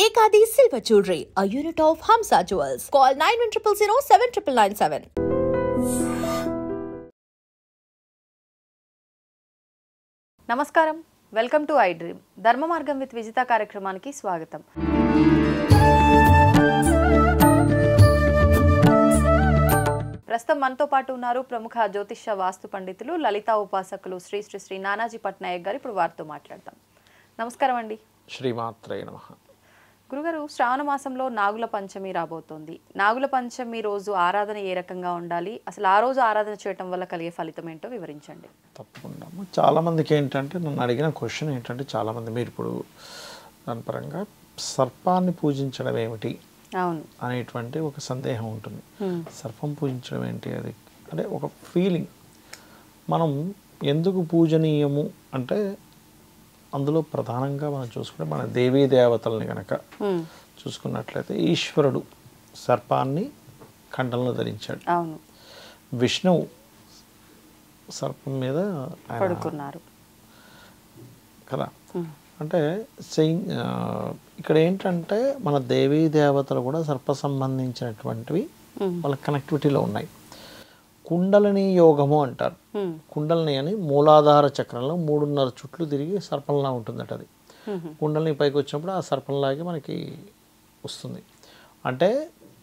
Ekadi Silver Jewelry, a unit of Hamsa Jewels. Call 9100 నమస్కారం, welcome to I dream. ధర్మ మార్గం with Vijitha కార్యక్రమానికి స్వాగతం. ప్రస్తుతం మనతో పాటు ఉన్నారు ప్రముఖ జ్యోతిష్య వాస్తు పండితులు, లలితా ఉపాసకులు శ్రీ శ్రీ శ్రీ నానాజీ పట్నాయక్ గారు. ఇప్పుడు వారితో మాట్లాడతాం. నమస్కారం అండి. శ్రీమాత్రే నమః. గురుగారు, శ్రావణ మాసంలో నాగుల పంచమి రాబోతోంది. నాగుల పంచమి రోజు ఆరాధన ఏ రకంగా ఉండాలి, అసలు ఆ రోజు ఆరాధన చేయటం వల్ల కలిగే ఫలితం ఏంటో వివరించండి. తప్పకుండా. చాలామందికి ఏంటంటే నన్ను అడిగిన క్వశ్చన్ ఏంటంటే, చాలామంది మీరు ఇప్పుడు దాని పరంగా సర్పాన్ని పూజించడం ఏమిటి అవును అనేటువంటి ఒక సందేహం ఉంటుంది. సర్పం పూజించడం ఏంటి, అది అంటే ఒక ఫీలింగ్. మనం ఎందుకు పూజనీయము అంటే అందులో ప్రధానంగా మనం చూసుకుంటే మన దేవీ దేవతల్ని కనుక చూసుకున్నట్లయితే ఈశ్వరుడు సర్పాన్ని కంఠంలో ధరించాడు. అవును, విష్ణువు సర్పం మీద పడుకున్నారు కదా. అంటే ఇక్కడ ఏంటంటే మన దేవీ దేవతలు కూడా సర్ప సంబంధించినటువంటివి వాళ్ళ కనెక్టివిటీలో ఉన్నాయి. కుండలిని యోగము అంటారు. కుండలిని అని మూలాధార చక్రంలో 3.5 చుట్లు తిరిగి సర్పంలా ఉంటుందట. అది కుండలిని పైకి వచ్చినప్పుడు ఆ సర్పంలాగే మనకి వస్తుంది. అంటే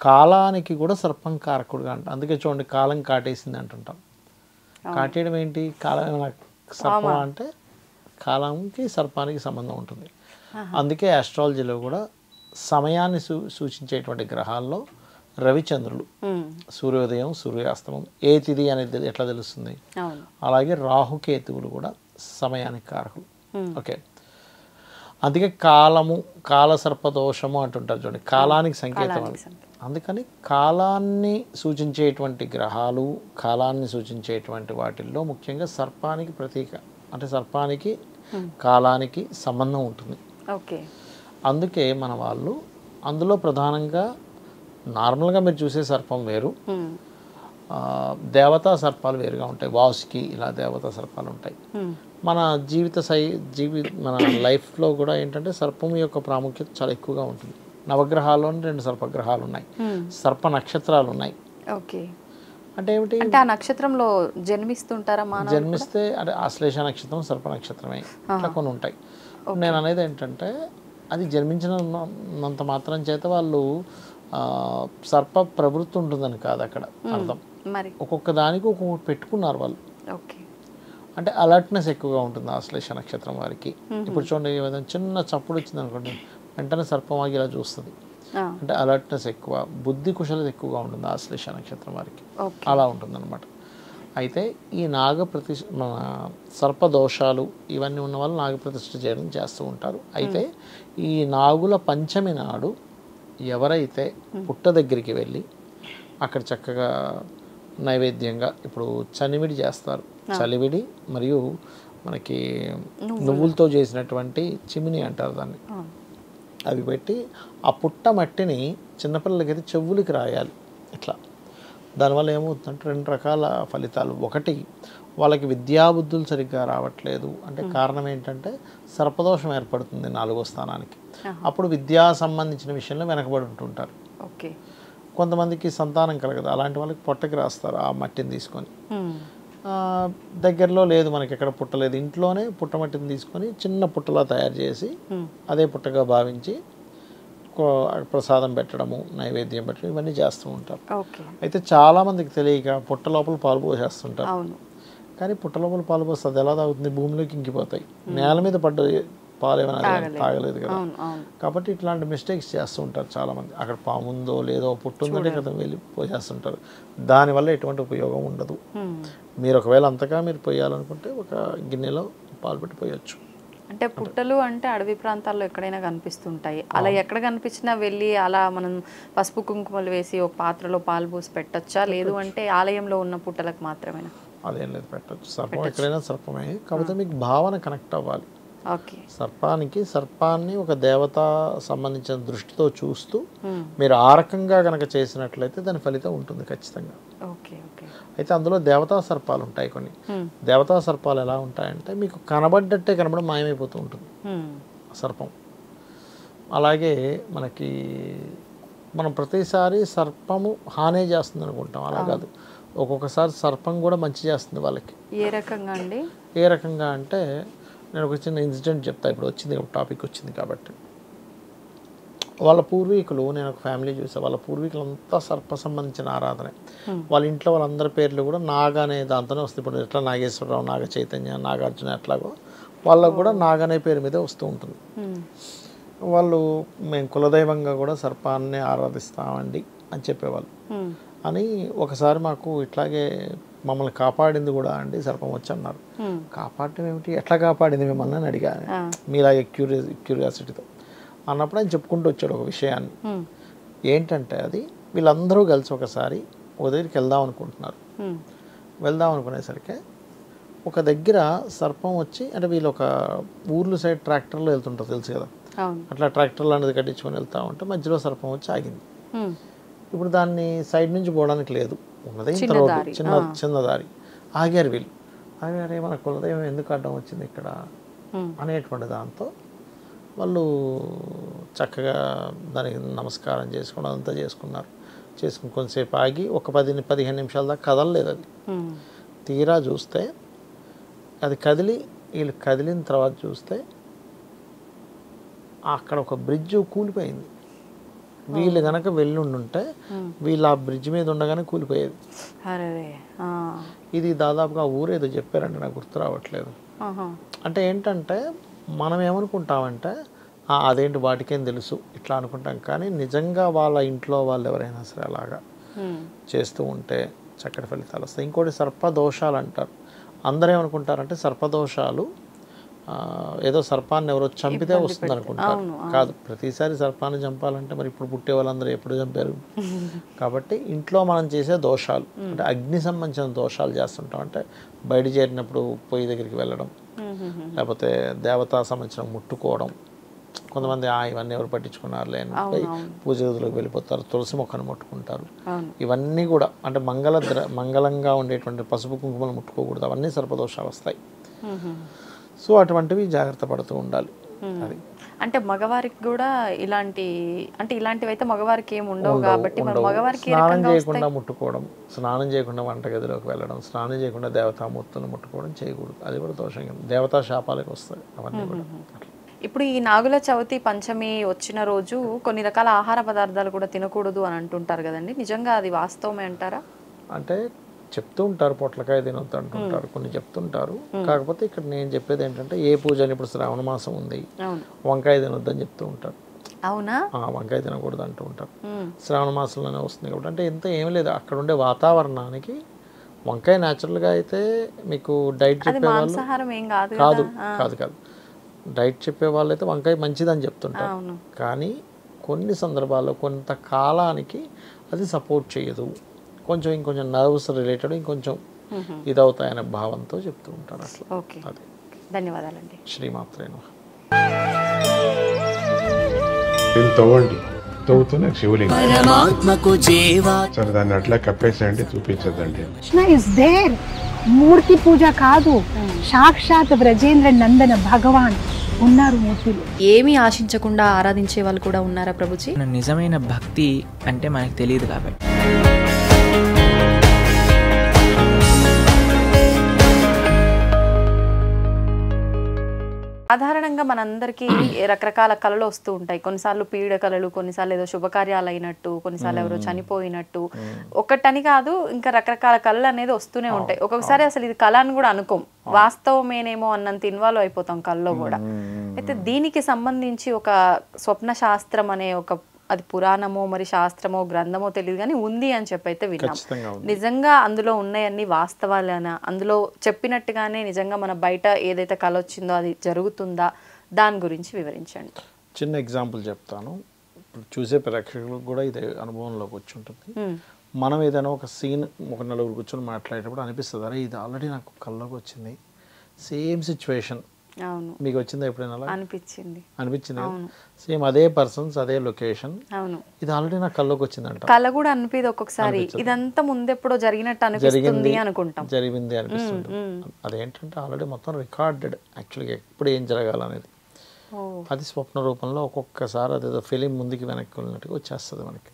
కాలానికి కూడా సర్పం కారకుడుగా అంట. అందుకే చూడండి, కాలం కాటేసింది అంటుంటాం. కాటేయడం ఏంటి? కాలం సర్పం అంటే కాలంకి సర్పానికి సంబంధం ఉంటుంది. అందుకే ఆస్ట్రాలజీలో కూడా సమయాన్ని సూచించేటువంటి గ్రహాల్లో రవిచంద్రులు, సూర్యోదయం సూర్యాస్తమం, ఏ తిథి అనేది ఎట్లా తెలుస్తుంది. అలాగే రాహుకేతువులు కూడా సమయానికి కారకులు. ఓకే, అందుకే కాలము కాలసర్పదోషము అంటుంటారు చూడండి, కాలానికి సంకేతం. అందుకని కాలాన్ని సూచించేటువంటి గ్రహాలు, కాలాన్ని సూచించేటువంటి వాటిల్లో ముఖ్యంగా సర్పానికి ప్రతీక, అంటే సర్పానికి కాలానికి సంబంధం ఉంటుంది. ఓకే, అందుకే మన వాళ్ళు అందులో ప్రధానంగా నార్మల్గా మీరు చూసే సర్పం వేరు, దేవతా సర్పాలు వేరుగా ఉంటాయి. వాసుకి ఇలా దేవతా సర్పాలు ఉంటాయి. మన మన లైఫ్లో కూడా ఏంటంటే సర్పం యొక్క ప్రాముఖ్యత చాలా ఎక్కువగా ఉంటుంది. నవగ్రహాల్లో 2 సర్పగ్రహాలు ఉన్నాయి, సర్ప నక్షత్రాలు ఉన్నాయి. ఓకే, అంటే ఏమిటి? అంటే ఆ నక్షత్రంలో జన్మిస్తుంటారా? జన్మిస్తే అంటే ఆశ్లేష నక్షత్రం సర్ప నక్షత్రమే, ఇట్లా కొన్ని ఉంటాయి. నేను అనేది ఏంటంటే అది జన్మించినంత మాత్రం చేత వాళ్ళు సర్ప ప్రవృత్తి ఉంటుందని కాదు అక్కడ అర్థం. ఒక్కొక్క దానికి ఒక్కొక్కటి పెట్టుకున్నారు వాళ్ళు. అంటే అలర్ట్నెస్ ఎక్కువగా ఉంటుంది ఆశ్లేష నక్షత్రం వారికి. ఇప్పుడు చూడండి, ఏదైనా చిన్న చప్పుడు వచ్చింది అనుకోండి, వెంటనే సర్పం ఆగి ఇలా చూస్తుంది. అంటే అలర్ట్నెస్ ఎక్కువ, బుద్ధి కుశలత ఎక్కువగా ఉంటుంది ఆశ్లేష నక్షత్రం వారికి. అలా ఉంటుంది అనమాట. అయితే ఈ మన సర్పదోషాలు ఇవన్నీ ఉన్న వాళ్ళు నాగప్రతిష్ఠ చేయడం చేస్తూ ఉంటారు. అయితే ఈ నాగుల పంచమి నాడు ఎవరైతే పుట్ట దగ్గరికి వెళ్ళి అక్కడ చక్కగా నైవేద్యంగా ఇప్పుడు చనివిడి చేస్తారు. చలివిడి మరియు మనకి నువ్వులతో చేసినటువంటి చిమిని అంటారు దాన్ని. అవి పెట్టి ఆ పుట్ట మట్టిని చిన్నపిల్లలకైతే చెవులకి రాయాలి. ఇట్లా దానివల్ల ఏమవుతుందంటే 2 రకాల ఫలితాలు. ఒకటి, వాళ్ళకి విద్యాబుద్ధులు సరిగ్గా రావట్లేదు అంటే కారణం ఏంటంటే సర్పదోషం ఏర్పడుతుంది 4వ స్థానానికి. అప్పుడు విద్యా సంబంధించిన విషయంలో వెనకబడి ఉంటుంటారు. ఓకే, కొంతమందికి సంతానం కలగదు, అలాంటి వాళ్ళకి పొట్టకి రాస్తారు ఆ మట్టిని తీసుకొని. దగ్గరలో లేదు మనకి ఎక్కడ పుట్టలేదు, ఇంట్లోనే పుట్టమట్టిని తీసుకొని చిన్న పుట్టలా తయారు చేసి అదే పుట్టగా భావించి ప్రసాదం పెట్టడము, నైవేద్యం పెట్టడం, ఇవన్నీ చేస్తూ ఉంటారు. అయితే చాలామందికి తెలియక పుట్ట లోపల పాలు పోసేస్తుంటారు. కానీ పుట్ట లోపల పాలు పోస్తే అది ఎలా తాగుతుంది? భూమిలోకి ఇంకిపోతాయి. నేల మీద పడ్డ పాలు ఏమైనా తాగలేదు కదా. కాబట్టి ఇట్లాంటి మిస్టేక్స్ చేస్తూ ఉంటారు చాలామంది. అక్కడ పాము ఉందో లేదో పుట్టుందంటే కదా వెళ్ళి పోసేస్తుంటారు. దానివల్ల ఎటువంటి ఉపయోగం ఉండదు. మీరు ఒకవేళ అంతగా మీరు పోయాలనుకుంటే ఒక గిన్నెలో పాలు పెట్టి పోయొచ్చు. అంటే పుట్టలు అంటే అడవి ప్రాంతాల్లో ఎక్కడైనా కనిపిస్తుంటాయి. అలా ఎక్కడ కనిపించినా వెళ్ళి అలా మనం పసుపు కుంకుమలు వేసి ఒక పాత్రలో పాలు పోసి పెట్టచ్చా? లేదు అంటే ఆలయంలో ఉన్న పుట్టలకు మాత్రమేనా? అదేం లేదు, పెట్టచ్చు. సర్పం ఎక్కడైనా సర్పమే, కాకపోతే మీకు భావన కనెక్ట్ అవ్వాలి. సర్పాన్ని ఒక దేవత సంబంధించిన దృష్టితో చూస్తూ మీరు ఆ రకంగా కనుక చేసినట్లయితే దాని ఫలితం ఉంటుంది ఖచ్చితంగా. అయితే అందులో దేవతా సర్పాలు ఉంటాయి కొన్ని. దేవతా సర్పాలు ఎలా ఉంటాయంటే మీకు కనబడ్డట్టే కనబడి మాయమైపోతూ ఉంటుంది సర్పం. అలాగే మనకి మనం ప్రతిసారి సర్పము హానే చేస్తుంది అనుకుంటాం, అలా కాదు. ఒక్కొక్కసారి సర్పం కూడా మంచి చేస్తుంది వాళ్ళకి. ఏ రకంగా అండి? ఏ రకంగా అంటే నేను ఒక చిన్న ఇన్సిడెంట్ చెప్తా, ఇప్పుడు వచ్చింది టాపిక్ వచ్చింది కాబట్టి. వాళ్ళ పూర్వీకులు, నేను ఒక ఫ్యామిలీ చూసా, వాళ్ళ పూర్వీకులంతా సర్ప సంబంధించిన ఆరాధన. వాళ్ళ ఇంట్లో వాళ్ళందరి పేర్లు కూడా నాగ అనే దాంతోనే వస్తుంది. ఇప్పుడు ఎట్లా నాగేశ్వరరావు, నాగ చైతన్య, నాగార్జున ఎట్లాగో వాళ్ళకు కూడా నాగ అనే పేరు మీదే వస్తూ ఉంటుంది. వాళ్ళు మేము కులదైవంగా కూడా సర్పాన్ని ఆరాధిస్తామండి అని చెప్పేవాళ్ళు. అని ఒకసారి మాకు ఇట్లాగే మమ్మల్ని కాపాడింది కూడా అండి సర్పం వచ్చి అన్నారు. కాపాడటం ఏమిటి, ఎట్లా కాపాడింది మిమ్మల్ని అని అడిగాను మీలాగే క్యూరియాసిటీతో. అన్నప్పుడు ఆయన చెప్పుకుంటూ వచ్చాడు ఒక విషయాన్ని. ఏంటంటే అది వీళ్ళందరూ కలిసి ఒకసారి ఒక దగ్గరికి వెళ్దాం అనుకుంటున్నారు. వెళ్దాం అనుకునేసరికి ఒక దగ్గర సర్పం వచ్చి, అంటే వీళ్ళు ఒక ఊర్లు సైడ్ ట్రాక్టర్లో వెళ్తుంటారు తెలుసు కదా, అట్లా ట్రాక్టర్లు అనేది కట్టించుకొని వెళ్తూ ఉంటే మధ్యలో సర్పం వచ్చి ఆగింది. ఇప్పుడు దాన్ని సైడ్ నుంచి పోవడానికి లేదు, ఉన్నదే ఇంత రోడ్డు, చిన్న దారి. ఆగారు వీళ్ళు. ఆగారే మన కులదైవం ఎందుకు అడ్డం వచ్చింది ఇక్కడ అనేటువంటి దాంతో వాళ్ళు చక్కగా దానికి నమస్కారం చేసుకోవడం అంతా చేసుకున్నారు. చేసుకుని కొంతసేపు ఆగి ఒక 10-15 నిమిషాల దాకా కదలలేదు అది. తీరా చూస్తే అది కదిలి, వీళ్ళు కదిలిన తర్వాత చూస్తే అక్కడ ఒక బ్రిడ్జ్ కూలిపోయింది. వీళ్ళు కనుక వెళ్ళి ఉండుంటే వీళ్ళు ఆ బ్రిడ్జ్ మీద ఉండగానే కూలిపోయేది. ఇది దాదాపుగా ఊరేదో చెప్పారండి, నాకు గుర్తు రావట్లేదు. అంటే ఏంటంటే మనం ఏమనుకుంటామంటే అదేంటి వాటికేం తెలుసు ఇట్లా అనుకుంటాం, కానీ నిజంగా వాళ్ళ ఇంట్లో వాళ్ళు ఎవరైనా సరే అలాగా చేస్తూ ఉంటే చక్కటి ఫలితాలు వస్తాయి. ఇంకోటి సర్పదోషాలు అంటారు. అందరూ ఏమనుకుంటారంటే సర్పదోషాలు ఏదో సర్పాన్ని ఎవరో చంపితే వస్తుంది అనుకుంటారు. కాదు, ప్రతిసారి సర్పాన్ని చంపాలంటే మరి ఇప్పుడు పుట్టే వాళ్ళందరూ ఎప్పుడు చంపారు? కాబట్టి ఇంట్లో మనం చేసే దోషాలు, అంటే అగ్ని సంబంధించిన దోషాలు చేస్తుంటాం. అంటే బయట చేరినప్పుడు పొయ్యి దగ్గరికి వెళ్ళడం, లేకపోతే దేవతా సంబంధించిన ముట్టుకోవడం. కొంతమంది ఇవన్నీ ఎవరు పట్టించుకున్నారు లేని పూజ గదిలోకి వెళ్ళిపోతారు, తులసి మొక్కను ముట్టుకుంటారు. ఇవన్నీ కూడా అంటే మంగళంగా ఉండేటువంటి పసుపు కుంకుమలు ముట్టుకోకూడదు, అవన్నీ సర్పదోషాలు వస్తాయి. సో అటువంటివి జాగ్రత్త పడుతూ ఉండాలి. అది అంటే మగవారికి కూడా ఇలాంటివి అయితే మగవారికి ఏమి ఉండవు కాబట్టి మగవారికి స్నానం చేయకుండా ముట్టుకోవడం, స్నానం చేయకుండా వంటగదిలోకి వెళ్ళడం, స్నానం చేయకుండా దేవతామూర్తులను ముట్టుకోవడం చేయకూడదు. అది కూడా దోషం, దేవతా శాపాలకు వస్తాయి అవన్నీ కూడా. ఇప్పుడు ఈ నాగుల చవితి పంచమి వచ్చిన రోజు కొన్ని రకాల ఆహార పదార్థాలు కూడా తినకూడదు అని అంటుంటారు కదండి, నిజంగా అది వాస్తవమే అంటారా? అంటే చెప్తూ ఉంటారు, పొట్లకాయ తినొద్దు అంటుంటారు, కొన్ని చెప్తుంటారు. కాకపోతే ఇక్కడ నేను చెప్పేది ఏంటంటే ఏ పూజ అని, ఇప్పుడు శ్రావణ మాసం ఉంది, వంకాయ తినొద్దు అని చెప్తూ ఉంటారు. అవునా? వంకాయ తినకూడదు అంటూ ఉంటారు. శ్రావణ మాసంలోనే వస్తుంది కాబట్టి. అంటే ఎంత ఏం లేదు, అక్కడ ఉండే వాతావరణానికి వంకాయ న్యాచురల్గా అయితే మీకు డైట్ చెప్పేవాళ్ళు కాదు కాదు కాదు డైట్ చెప్పే వాళ్ళు అయితే వంకాయ మంచిదని చెప్తుంటారు. కానీ కొన్ని సందర్భాల్లో కొంత కాలానికి అది సపోర్ట్ చేయదు, కొంచెం ఇంకొంచెం నర్వ్స్ రిలేటెడ్ ఇంకొంచెం ఇదవుతాయనే భావంతో చెప్తూ ఉంటారు అట్లా. అది. ధన్యవాదాలండి. శ్రీమాత్రే నమః. తవ్వండి, తవ్వుతూనే శివలింగం సరే దాన్ని అట్లా కప్పేసేయండి, చూపించదండి. మూర్తి పూజ కాదు, సాక్షాత్ బ్రజేంద్ర నందన భగవాన్ ఉన్నారు మూర్తిలో. ఏమీ ఆశించకుండా ఆరాధించే వాళ్ళు కూడా ఉన్నారా ప్రభుజీ? నిజమైన భక్తి అంటే మనకు తెలియదు కాబట్టి. సాధారణంగా మనందరికీ రకరకాల కళలు వస్తూ ఉంటాయి. కొన్నిసార్లు పీడ కళలు, కొన్నిసార్లు ఏదో శుభకార్యాలు అయినట్టు, కొన్నిసార్లు ఎవరో చనిపోయినట్టు, ఒకటని కాదు ఇంకా రకరకాల కళలు అనేది వస్తూనే ఉంటాయి. ఒక్కొక్కసారి అసలు ఇది కళ అని కూడా అనుకోం, వాస్తవమేనేమో అన్నంత ఇన్వాల్వ్ అయిపోతాం కళలో కూడా. అయితే దీనికి సంబంధించి ఒక స్వప్న శాస్త్రం అనే ఒక, అది పురాణమో మరి శాస్త్రమో గ్రంథమో తెలియదు కానీ ఉంది అని చెప్పి అయితే విన్నాం. నిజంగా అందులో ఉన్నాయన్నీ వాస్తవాలేనా? అందులో చెప్పినట్టుగానే నిజంగా మన బయట ఏదైతే కళ వచ్చిందో అది జరుగుతుందా? దాని గురించి వివరించండి. చిన్న ఎగ్జాంపుల్ చెప్తాను, ఇప్పుడు చూసే ప్రేక్షకులకు కూడా ఇదే అనుభవంలోకి వచ్చి ఉంటుంది. మనం ఏదైనా ఒక సీన్ ఒక నలుగురు కూర్చొని మాట్లాడేటప్పుడు అనిపిస్తుంది, అరే ఇది ఆల్రెడీ నాకు కళ్ళలోకి వచ్చింది, సేమ్ సిచ్యువేషన్. అవును, మీకు వచ్చిందా ఎప్పుడైనా? అనిపించింది. సేమ్ అదే పర్సన్స్, అదే లొకేషన్, అవును, ఇది ఆల్రెడీ నా కళ్ళలోకి వచ్చిందంట. కళ కూడా అనిపిది ఒక్కొక్కసారి, ఇదంతా ముందెప్పుడో జరిగినట్టు అనిపిస్తుంది అనుకుంటాం, జరిగింది అనిపిస్తుంది. అదేంటంటే ఆల్రెడీ మొత్తం రికార్డెడ్ యాక్చువల్గా ఎప్పుడు ఏం జరగాలనేది. అది స్వప్న రూపంలో ఒక్కొక్కసారి అదేదో ఫిలిం ముందుకి వెనక్కి వెళ్ళినట్టుగా వచ్చేస్తుంది మనకి.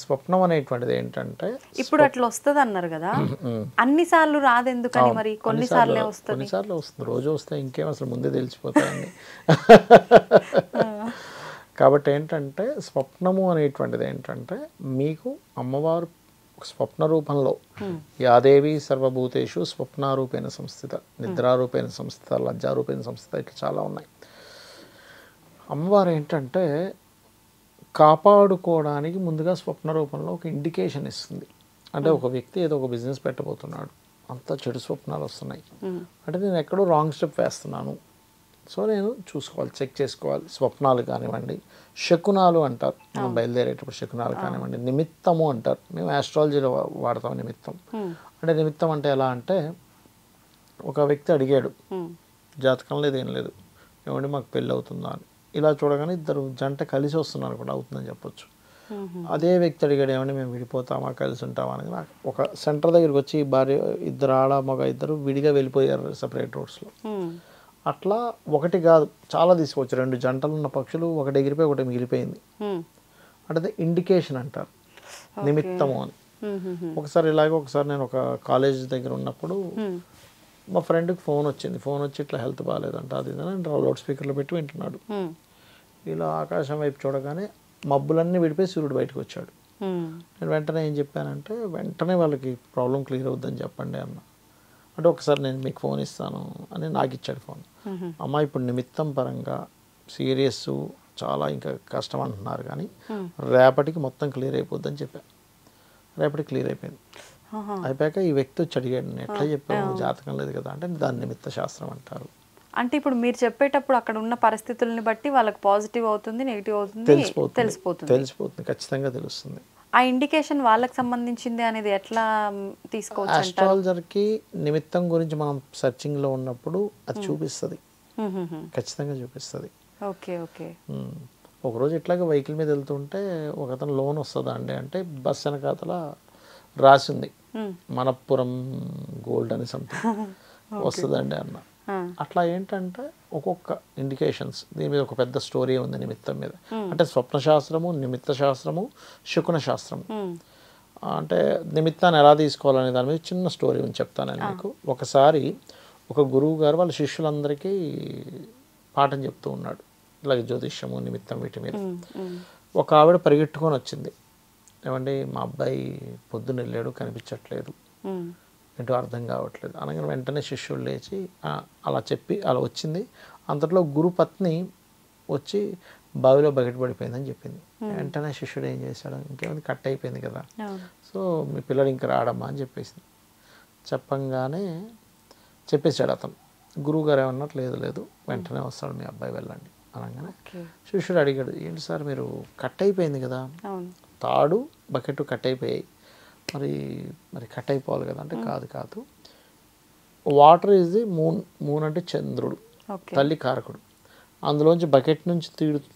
స్వప్నం అనేటువంటిది ఏంటంటే ఇప్పుడు అట్లా వస్తుంది అన్నారు కదా, అన్నిసార్లు రాదు ఎందుకని మరి? కొన్నిసార్లే వస్తుంది. కొన్నిసార్లు వస్తుంది, రోజు వస్తే ఇంకేం అసలు ముందే తెలిసిపోతాయండి. కాబట్టి ఏంటంటే స్వప్నము అనేటువంటిది ఏంటంటే మీకు అమ్మవారు స్వప్న రూపంలో యాదేవి సర్వభూతేషు స్వప్నారూపేణ సంస్థిత, నిద్రారూపేణ సంస్థిత, లజ్జారూపేణ సంస్థిత, ఇట్లా చాలా ఉన్నాయి. అమ్మవారు ఏంటంటే కాపాడుకోవడానికి ముందుగా స్వప్న రూపంలో ఒక ఇండికేషన్ ఇస్తుంది. అంటే ఒక వ్యక్తి ఏదో ఒక బిజినెస్ పెట్టబోతున్నాడు, అంత చెడు స్వప్నాలు వస్తున్నాయి అంటే నేను ఎక్కడో రాంగ్ స్టెప్ వేస్తున్నాను, సో నేను చూసుకోవాలి, చెక్ చేసుకోవాలి. స్వప్నాలు కానివ్వండి, శకునాలు అంటారు, మనం బయలుదేరేటప్పుడు శకునాలు కానివ్వండి, నిమిత్తము అంటారు, మేము ఆస్ట్రాలజీలో వాడతాం నిమిత్తం. అంటే నిమిత్తం అంటే ఎలా అంటే ఒక వ్యక్తి అడిగాడు, జాతకం లేదు ఏం లేదు, ఏమంటే మాకు పెళ్ళి అవుతుందా అని. ఇలా చూడగానే ఇద్దరు జంట కలిసి వస్తున్నారు కూడా, అవుతుందని చెప్పొచ్చు. అదే వ్యక్తి అడిగాడు, ఏమంటే మేము విడిపోతామా కలిసి ఉంటామా అని. నాకు ఒక సెంటర్ దగ్గరికి వచ్చి భార్య ఇద్దరు ఆడ మగ ఇద్దరు విడిగా వెళ్ళిపోయారు సెపరేట్ రోడ్స్లో. అట్లా ఒకటి కాదు చాలా తీసుకోవచ్చు, రెండు జంటలు ఉన్న పక్షులు ఒకటి ఎగిరిపోయి ఒకటి మిగిలిపోయింది అంటే ఇండికేషన్ అంటారు, నిమిత్తము అని. ఒకసారి ఇలాగే ఒకసారి నేను ఒక కాలేజ్ దగ్గర ఉన్నప్పుడు మా ఫ్రెండ్కి ఫోన్ వచ్చింది, ఫోన్ వచ్చి ఇట్లా హెల్త్ బాగాలేదంట అది లౌడ్ స్పీకర్లో పెట్టి వింటున్నాడు. ఇలా ఆకాశం వైపు చూడగానే మబ్బులన్నీ విడిపోయి సూర్యుడు బయటకు వచ్చాడు. నేను వెంటనే ఏం చెప్పానంటే వెంటనే వాళ్ళకి ప్రాబ్లం క్లియర్ అవుద్దని చెప్పండి అన్న. అంటే ఒకసారి నేను మీకు ఫోన్ ఇస్తాను అని నాకు ఇచ్చాడు ఫోన్. అమ్మ ఇప్పుడు నిమిత్తం పరంగా సీరియస్ చాలా ఇంకా కష్టం అంటున్నారు కానీ రేపటికి మొత్తం క్లియర్ అయిపోద్దని చెప్పాను. రేపటికి క్లియర్ అయిపోయింది. అయిపోయాక ఈ వ్యక్తి వచ్చి అడిగాడు, నేను ఎట్లా చెప్పాను జాతకం లేదు కదా అంటే దాని నిమిత్త శాస్త్రం అంటారు. అంటే ఇప్పుడు మీరు చెప్పేటప్పుడు అక్కడ ఉన్న పరిస్థితుల్ని బట్టి వాళ్ళకి పాజిటివ్ అవుతుంది, నెగిటివ్ అవుతుంది, తెలిసిపోతుంది, ఖచ్చితంగా తెలుస్తుంది. ఆ ఇండికేషన్ వాళ్ళకి సంబంధించింది అనేది ఎట్లా తీసుకోవచ్చు? ఆస్ట్రాలజర్కి నిమిత్తం గురించి మనం సర్చింగ్లో ఉన్నప్పుడు అది చూపిస్తుంది, ఖచ్చితంగా చూపిస్తుంది. Okay okay. ఒకరోజు ఇట్లాగే వెహికల్ మీద వెళ్తుంటే ఒక అతను లోన్ వస్తుందా అండి అంటే బస్ వెనకాతల రాసింది మనప్పురం గోల్డ్ అని సంథింగ్ వస్తుందండి అన్న. అట్లా ఏంటంటే ఒక్కొక్క ఇండికేషన్స్, దీని మీద ఒక పెద్ద స్టోరీ ఉంది నిమిత్తం మీద. అంటే స్వప్న శాస్త్రము, నిమిత్త శాస్త్రము, శకున శాస్త్రము. అంటే నిమిత్తాన్ని ఎలా తీసుకోవాలనే దాని మీద చిన్న స్టోరీ ఉంది, చెప్తాను నేను మీకు. ఒకసారి ఒక గురువు గారు వాళ్ళ శిష్యులందరికీ పాఠం చెప్తూ ఉన్నాడు, ఇలాగే జ్యోతిష్యము నిమిత్తం వీటి మీద. ఒక ఆవిడ పరిగెట్టుకొని వచ్చింది, ఏమండి మా అబ్బాయి పొద్దున్న వెళ్ళాడు కనిపించట్లేదు, ఏంటో అర్థం కావట్లేదు అనగానే వెంటనే శిష్యుడు లేచి అలా చెప్పి అలా వచ్చింది. అంతట్లో గురుపత్ని వచ్చి బావిలో బకెట్ పడిపోయిందని చెప్పింది. వెంటనే శిష్యుడు ఏం చేశాడు, ఇంకేముంది కట్ అయిపోయింది కదా, సో మీ పిల్లడు ఇంకా రాడమ్మా అని చెప్పేసింది. చెప్పంగానే చెప్పేశాడు అతను. గురువు గారు ఏమన్నట్టు లేదు లేదు వెంటనే వస్తాడు మీ అబ్బాయి వెళ్ళండి అనగానే శిష్యుడు అడిగాడు, ఏంటి సార్ మీరు కట్ అయిపోయింది కదా, తాడు బకెట్ కట్ అయిపోయాయి, మరి కట్ అయిపోవాలి కదా అంటే కాదు కాదు, water is the moon, moon అంటే చంద్రుడు, తల్లి కారకుడు, అందులోంచి బకెట్ నుంచి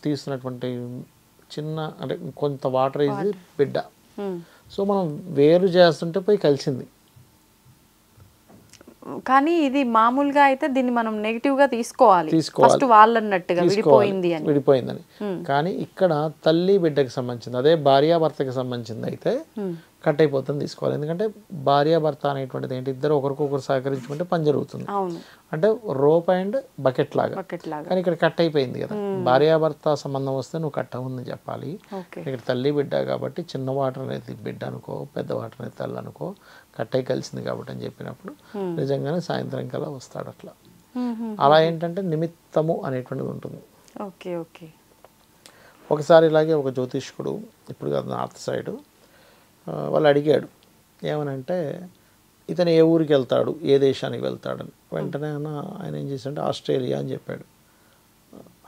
తీస్తున్నటువంటి చిన్న అంటే కొంత వాటర్ ఈజ్ ది బిడ్డ, సో మనం వేరు చేస్తుంటే పోయి కలిసింది. కానీ ఇది మామూలుగా అయితే దీన్ని మనం నెగిటివ్ గా తీసుకోవాలి, ఫస్ట్ వాళ్ళన్నట్టుగా విడిపోయిందని. కానీ ఇక్కడ తల్లి బిడ్డకి సంబంధించింది, అదే భార్యాభర్తకి సంబంధించింది అయితే కట్ అయిపోతుంది తీసుకోవాలి. ఎందుకంటే భార్యాభర్త అనేటువంటిది ఏంటి, ఇద్దరు ఒకరికొకరు సహకరించుకుంటే పని జరుగుతుంది, అంటే రోప్ అండ్ బకెట్ లాగా. కానీ ఇక్కడ కట్ అయిపోయింది కదా, భార్యాభర్త సంబంధం వస్తే నువ్వు కట్ అవుందని చెప్పాలి. ఇక్కడ తల్లి బిడ్డ కాబట్టి చిన్న వాటర్ అనేది బిడ్డ అనుకో, పెద్ద వాటర్ అనేది తల్లి అనుకో, కట్ అయి కలిసింది కాబట్టి అని చెప్పినప్పుడు నిజంగానే సాయంత్రం కల్లా వస్తాడు. అట్లా అలా ఏంటంటే నిమిత్తము అనేటువంటిది ఉంటుంది. Okay okay. ఒకసారి ఇలాగే ఒక జ్యోతిష్కుడు, ఇప్పుడు కాదు నార్త్ సైడ్, వాళ్ళు అడిగాడు ఏమనంటే ఇతను ఏ ఊరికి వెళ్తాడు, ఏ దేశానికి వెళ్తాడని. వెంటనే ఆయన ఏం చేశాడంటే ఆస్ట్రేలియా అని చెప్పాడు.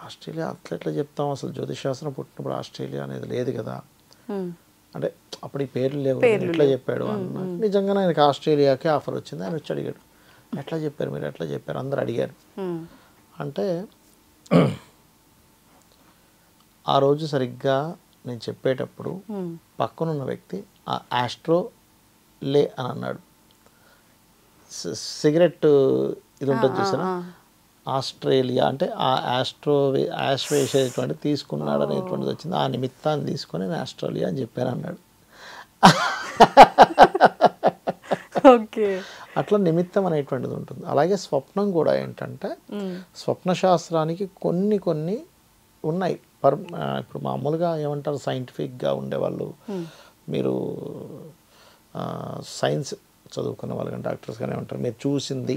ఆస్ట్రేలియా అట్లా చెప్తాం, అసలు జ్యోతిషాస్త్రం పుట్టినప్పుడు ఆస్ట్రేలియా అనేది లేదు కదా, అంటే అప్పుడు ఈ పేర్లు లేవు, ఎట్లా చెప్పాడు అన్న. నిజంగానే ఆయనకి ఆస్ట్రేలియాకి ఆఫర్ వచ్చింది. ఆయన వచ్చి అడిగాడు, ఎట్లా చెప్పారు మీరు, ఎట్లా చెప్పారు, అందరు అడిగారు. అంటే ఆ రోజు సరిగ్గా నేను చెప్పేటప్పుడు పక్కనున్న వ్యక్తి ఆ ఆస్ట్రో లే అని అన్నాడు. సిగరెట్ ఇది ఉంటుంది చూసారా, ఆస్ట్రేలియా అంటే ఆ ఆశ్వేసేటువంటి తీసుకున్నాడు అనేటువంటిది వచ్చింది. ఆ నిమిత్తాన్ని తీసుకొని నేను ఆస్ట్రేలియా అని చెప్పాను అన్నాడు. ఓకే, అట్లా నిమిత్తం అనేటువంటిది ఉంటుంది. అలాగే స్వప్నం కూడా ఏంటంటే స్వప్న శాస్త్రానికి కొన్ని ఉన్నాయి. ఇప్పుడు మామూలుగా ఏమంటారు, సైంటిఫిక్గా ఉండేవాళ్ళు, మీరు సైన్స్ చదువుకున్న వాళ్ళు కానీ డాక్టర్స్ కానీ ఏమంటారు, మీరు చూసింది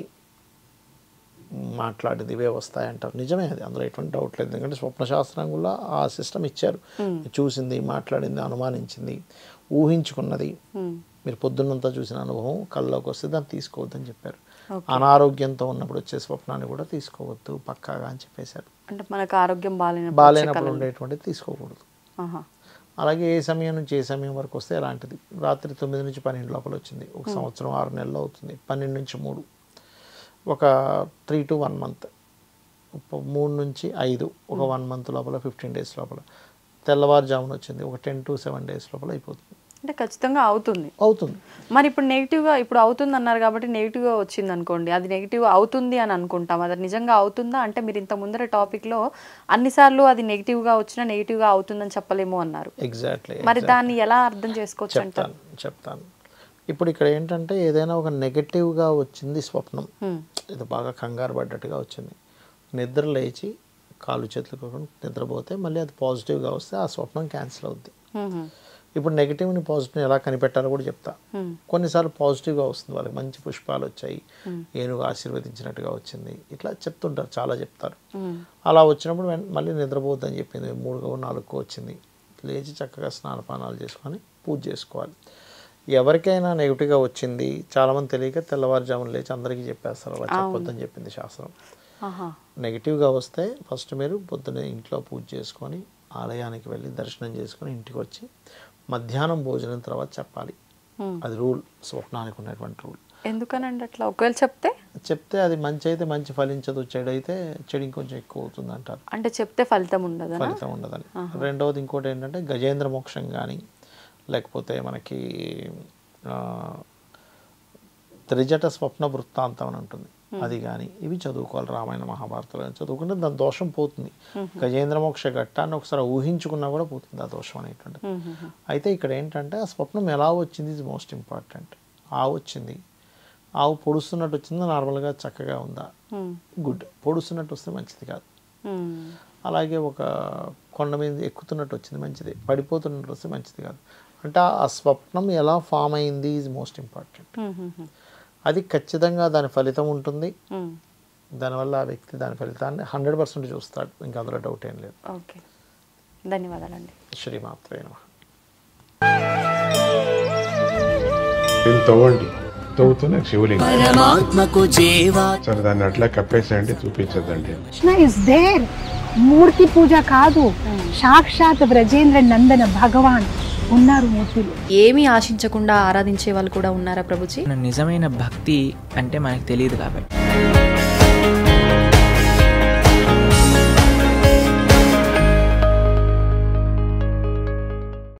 మాట్లాడేది ఇవే వస్తాయంటారు. నిజమే, అది అందులో ఎటువంటి డౌట్ లేదు. ఎందుకంటే స్వప్నశాస్త్రం కూడా ఆ సిస్టమ్ ఇచ్చారు. చూసింది, మాట్లాడింది, అనుమానించింది, ఊహించుకున్నది, మీరు పొద్దున్నంతా చూసిన అనుభవం కళ్ళలోకి వస్తే దాన్ని తీసుకోవద్దని చెప్పారు. అనారోగ్యంతో ఉన్నప్పుడు వచ్చే స్వప్నాన్ని కూడా తీసుకోవద్దు పక్కాగా అని చెప్పేశారు. అంటే మనకు ఆరోగ్యం బాగాలేనప్పుడు ఉండేటువంటిది తీసుకోకూడదు. అలాగే ఏ సమయం నుంచి ఏ సమయం వరకు వస్తే అలాంటిది, రాత్రి 9 నుంచి 12 లోపల వచ్చింది, 1 సంవత్సరం 6 నెలలు అవుతుంది, 12 నుంచి 3, ఒక 3 to 1 month, 3 నుంచి 5, ఒక 1 month లోపల, 15 days లోపల, తెల్లవారుజామున వచ్చింది, ఒక 10 to 7 days లోపల అయిపోతుంది. అంటే ఖచ్చితంగా అవుతుంది. మరి ఇప్పుడు నెగిటివ్గా, ఇప్పుడు అవుతుంది అన్నారు కాబట్టి నెగిటివ్గా వచ్చింది అనుకోండి, అది నెగిటివ్ అవుతుంది అని అనుకుంటాం, అది నిజంగా అవుతుందా? అంటే మీరు ఇంత ముందర టాపిక్లో అన్నిసార్లు అది నెగిటివ్గా వచ్చినా నెగిటివ్గా అవుతుందని చెప్పలేము అన్నారు. ఎగ్జాక్ట్లీ. మరి దాన్ని ఎలా అర్థం చేసుకోవచ్చు అంటారు? చెప్తాను. ఇప్పుడు ఇక్కడ ఏంటంటే ఏదైనా ఒక నెగటివ్గా వచ్చింది స్వప్నం, ఇది బాగా కంగారు పడ్డట్టుగా వచ్చింది, నిద్ర లేచి కాళ్ళు చేతులు కొట్టుకొని నిద్రపోతే మళ్ళీ అది పాజిటివ్గా వస్తే ఆ స్వప్నం క్యాన్సిల్ అవుద్ది. ఇప్పుడు నెగిటివ్ని పాజిటివ్ని ఎలా కనిపెట్టాలో కూడా చెప్తా. కొన్నిసార్లు పాజిటివ్గా వస్తుంది, వాళ్ళకి మంచి పుష్పాలు వచ్చాయి, ఏనుగు ఆశీర్వదించినట్టుగా వచ్చింది, ఇట్లా చెప్తుంటారు, చాలా చెప్తారు. అలా వచ్చినప్పుడు మళ్ళీ నిద్రపోద్దని చెప్పింది, 3కో 4కో వచ్చింది, లేచి చక్కగా స్నానపానాలు చేసుకొని పూజ చేసుకోవాలి. ఎవరికైనా నెగిటివ్గా వచ్చింది చాలామంది తెలియక తెల్లవారుజామున లేచి అందరికీ చెప్పేస్తారు, అలా చెప్పొద్దని చెప్పింది శాస్త్రం. నెగిటివ్గా వస్తే ఫస్ట్ మీరు పొద్దున్నే ఇంట్లో పూజ చేసుకొని ఆలయానికి వెళ్ళి దర్శనం చేసుకొని ఇంటికి వచ్చి మధ్యాహ్నం భోజనం తర్వాత చెప్పాలి. అది రూల్, స్వప్నానికి ఉన్నటువంటి రూల్. ఎందుకనండి అట్లా? ఒకవేళ చెప్తే అది మంచి అయితే మంచి ఫలించదు, చెడు అయితే చెడు ఇంకొంచెం ఎక్కువ అవుతుంది అంటారు. అంటే చెప్తే ఫలితం ఉండదని. రెండవది ఇంకోటి ఏంటంటే గజేంద్ర మోక్షం కానీ, లేకపోతే మనకి త్రిజట స్వప్న వృత్తాంతం అని ఉంటుంది, అది కానీ ఇవి చదువుకోవాలి. రామాయణ మహాభారతాలు చదువుకుంటే దాని దోషం పోతుంది. గజేంద్ర మోక్ష ఘట్టాన్ని ఒకసారి ఊహించుకున్నా కూడా పోతుంది ఆ దోషం అనేటువంటిది. అయితే ఇక్కడ ఏంటంటే ఆ స్వప్నం ఎలా వచ్చింది ఇస్ మోస్ట్ ఇంపార్టెంట్. ఆవు వచ్చింది, ఆవు పొడుస్తున్నట్టు వచ్చిందా, నార్మల్గా చక్కగా ఉందా, గుడ్. పొడుస్తున్నట్టు వస్తే మంచిది కాదు. అలాగే ఒక కొండ మీద ఎక్కుతున్నట్టు వచ్చింది, మంచిది. పడిపోతున్నట్టు వస్తే మంచిది కాదు. అంటే ఆ స్వప్నం ఎలా ఫామ్ అయింది ఈజ్ మోస్ట్ ఇంపార్టెంట్. అది ఖచ్చితంగా దాని ఫలితం ఉంటుంది, దానివల్ల ఆ వ్యక్తి దాని ఫలితాన్ని 100% చూస్తాడు, ఇంకా అందులో డౌట్ ఏం లేదు. ఓకే, ధన్యవాదాలండి. శ్రీమాత్రే నమః. తవ్వండి, తవ్వుతూనే శివలింగం సరే దాన్ని అట్లా కప్పేసేయండి, చూపించద్దండి. Krishna is there. మూర్తి పూజ కాదు, సాక్షాత్ బ్రజేంద్ర నందన భగవాన్ ఉన్నారు మూర్తిలో. ఏమీ ఆశించకుండా ఆరాధించే వాళ్ళు కూడా ఉన్నారా ప్రభుజీ? నిజమైన భక్తి అంటే మనకు తెలియదు కాబట్టి.